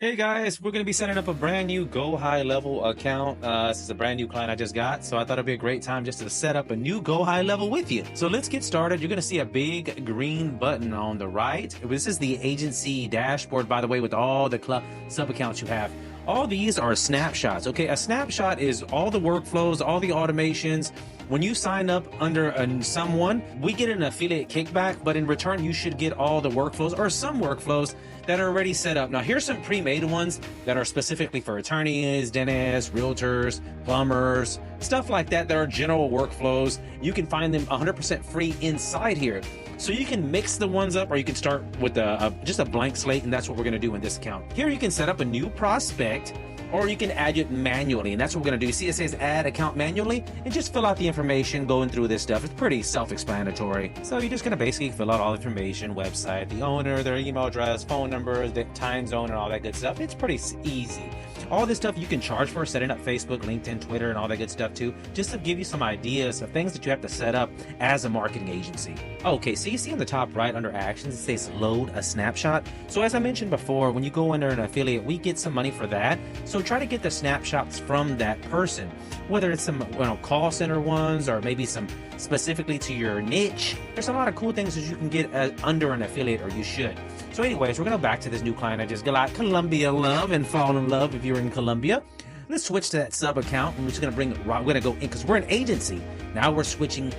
Hey guys, we're going to be setting up a brand new GoHighLevel account. This is a brand new client I just got, so I thought it'd be a great time just to set up a new GoHighLevel with you. So let's get started. You're going to see a big green button on the right. This is the agency dashboard, by the way, with all the sub accounts you have. All these are snapshots. Okay, a snapshot is all the workflows, all the automations. When you sign up under someone, we get an affiliate kickback, but in return, you should get all the workflows or some workflows that are already set up. Now, here's some pre-made ones that are specifically for attorneys, dentists, realtors, plumbers, stuff like that. There are general workflows. You can find them 100% free inside here. So you can mix the ones up, or you can start with just a blank slate, and that's what we're going to do in this account. Here you can set up a new prospect, or you can add it manually, and that's what we're going to do. See, it says add account manually, and just fill out the information going through this stuff. It's pretty self-explanatory. So you're just going to basically fill out all the information: website, the owner, their email address, phone number, the time zone, and all that good stuff. It's pretty easy. All this stuff you can charge for, setting up Facebook, LinkedIn, Twitter, and all that good stuff too, just to give you some ideas of things that you have to set up as a marketing agency. Okay, so you see on the top right under actions, it says load a snapshot. So as I mentioned before, when you go under an affiliate, we get some money for that. So try to get the snapshots from that person, whether it's some call center ones or maybe some specifically to your niche. There's a lot of cool things that you can get under an affiliate, or you should. So anyways, we're going to go back to this new client I just got, Columbia Love, and fall in love if you're in Columbia. Let's switch to that sub account, and we're just going to we're going to go in because we're an agency. Now we're switching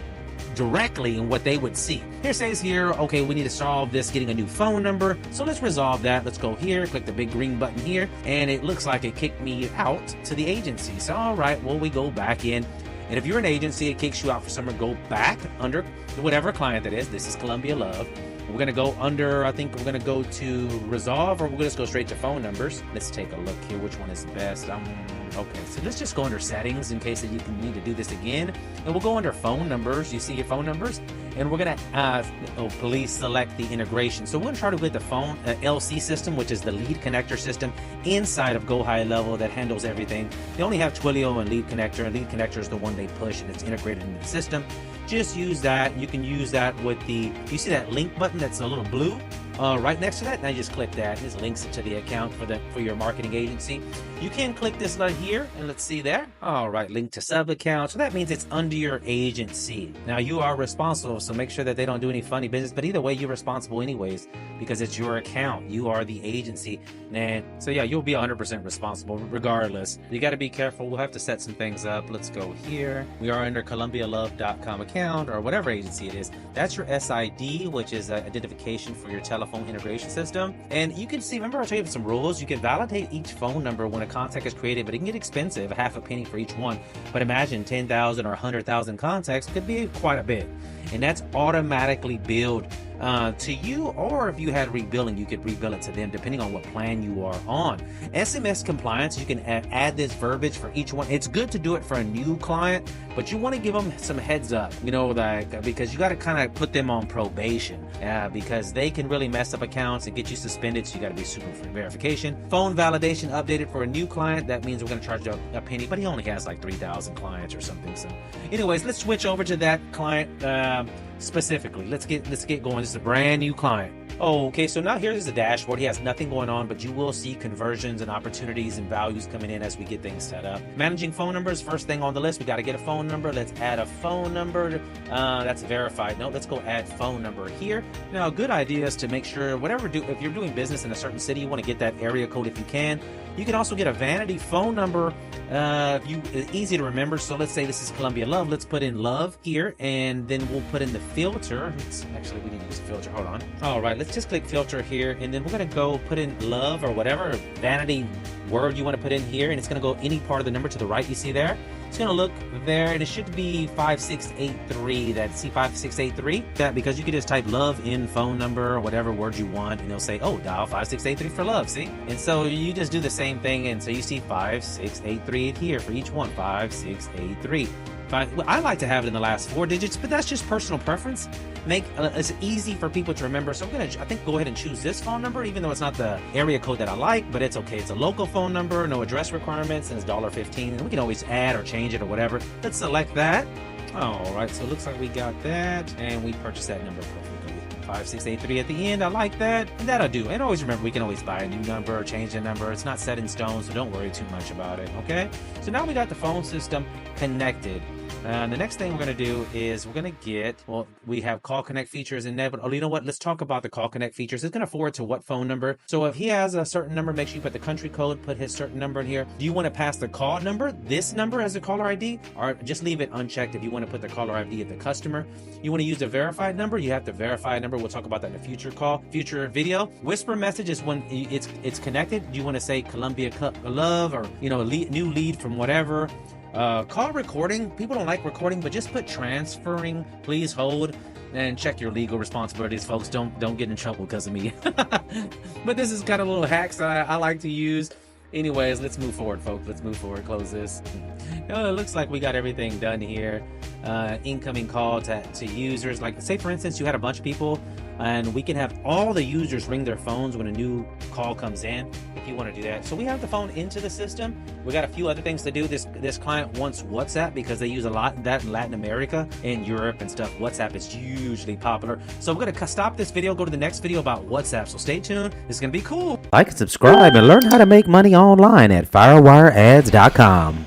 directly in what they would see. Here says here, okay, we need to solve this, getting a new phone number. So let's resolve that. Let's go here, click the big green button here, and it looks like it kicked me out to the agency. So all right, well, we go back in. And if you're an agency, it kicks you out for summer. Go back under whatever client that is. This is Columbia Love. We're going to go under, I think we're going to go to resolve, or we're going to just go straight to phone numbers. Let's take a look here, which one is best. Okay, so let's just go under settings in case that you need to do this again. And we'll go under phone numbers. You see your phone numbers? And we're going to, please select the integration. So we're going to try to get the phone LC system, which is the lead connector system inside of GoHighLevel that handles everything. They only have Twilio and lead connector, and lead connector is the one they push, and it's integrated into the system. Just use that. You can use that with you see that link button that's a little blue right next to that? Now you just click that. This links it to the account for your marketing agency. You can click this right here, and let's see there. All right, link to sub account. So that means it's under your agency. Now you are responsible, so make sure that they don't do any funny business. But either way, you're responsible anyways because it's your account. You are the agency. And so yeah, you'll be 100% responsible regardless. You got to be careful. We'll have to set some things up. Let's go here. We are under ColumbiaLove.com account, or whatever agency it is. That's your SID, which is identification for your telephone integration system. And you can see, remember I told you some rules? You can validate each phone number when a contact is created, but it can get expensive, half a penny for each one. But imagine 10,000 or 100,000 contacts could be quite a bit. And that's automatically billed to you, or if you had rebilling, you could rebill it to them depending on what plan you are on. SMS compliance, you can add this verbiage for each one. It's good to do it for a new client, but you want to give them some heads up, because you got to kind of put them on probation because they can really mess up accounts and get you suspended. So you got to be super for verification. Phone validation updated for a new client. That means we're going to charge you a penny, but he only has like 3,000 clients or something. So anyways, let's switch over to that client specifically. Let's get going. This is a brand new client. Okay, so now here's the dashboard. He has nothing going on, but you will see conversions and opportunities and values coming in as we get things set up. Managing phone numbers, first thing on the list, we got to get a phone number. Let's add a phone number. That's verified. No, let's go add phone number here. Now, a good idea is to make sure if you're doing business in a certain city, you want to get that area code if you can. You can also get a vanity phone number. It's easy to remember. So let's say this is Columbia Love. Let's put in love here, and then we'll put in the filter. Actually, we need to use a filter. Hold on. All right, let's just click filter here, and then we're going to go put in love or whatever vanity word you want to put in here, and it's going to go any part of the number to the right. You see there? It's going to look there, and it should be 5683. That's C5683. That because you can just type love in phone number or whatever word you want, and they'll say, oh, dial 5683 for love. See? And so you just do the same thing, and so you see 5683 here for each one. 5683. I like to have it in the last 4 digits, but that's just personal preference. It's easy for people to remember. So I think go ahead and choose this phone number, even though it's not the area code that I like, but it's okay. It's a local phone number, no address requirements, and it's $1.15, and we can always add or change it or whatever. Let's select that. All right, so it looks like we got that, and we purchased that number perfectly. 5683 at the end. I like that, and that'll do. And always remember, we can always buy a new number or change the number. It's not set in stone, so don't worry too much about it, okay? So now we got the phone system connected. The next thing we're going to do is we're going to get, well, we have call connect features and oh, you know what? Let's talk about the call connect features. It's going to forward to what phone number. So if he has a certain number, make sure you put the country code, put his certain number in here. Do you want to pass the call number, this number as a caller ID, or just leave it unchecked if you want to put the caller ID of the customer? You want to use the verified number, you have the verified number. We'll talk about that in a future video. Whisper message is when it's connected. Do you want to say Columbia Love, or, you know, new lead from whatever. Call recording, people don't like recording, but just put transferring, please hold, and check your legal responsibilities, folks. Don't get in trouble because of me. But this is kind of little hacks that I like to use. Anyways, let's move forward, folks. Let's move forward. Close this. It looks like we got everything done here. Incoming call to users. Like, say for instance, you had a bunch of people, and we can have all the users ring their phones when a new call comes in, if you want to do that. So we have the phone into the system. We got a few other things to do. This client wants WhatsApp because they use a lot of that in Latin America and Europe and stuff. WhatsApp is hugely popular. So we're going to stop this video, go to the next video about WhatsApp. So stay tuned. It's going to be cool. Like and subscribe and learn how to make money online at FirewireAds.com.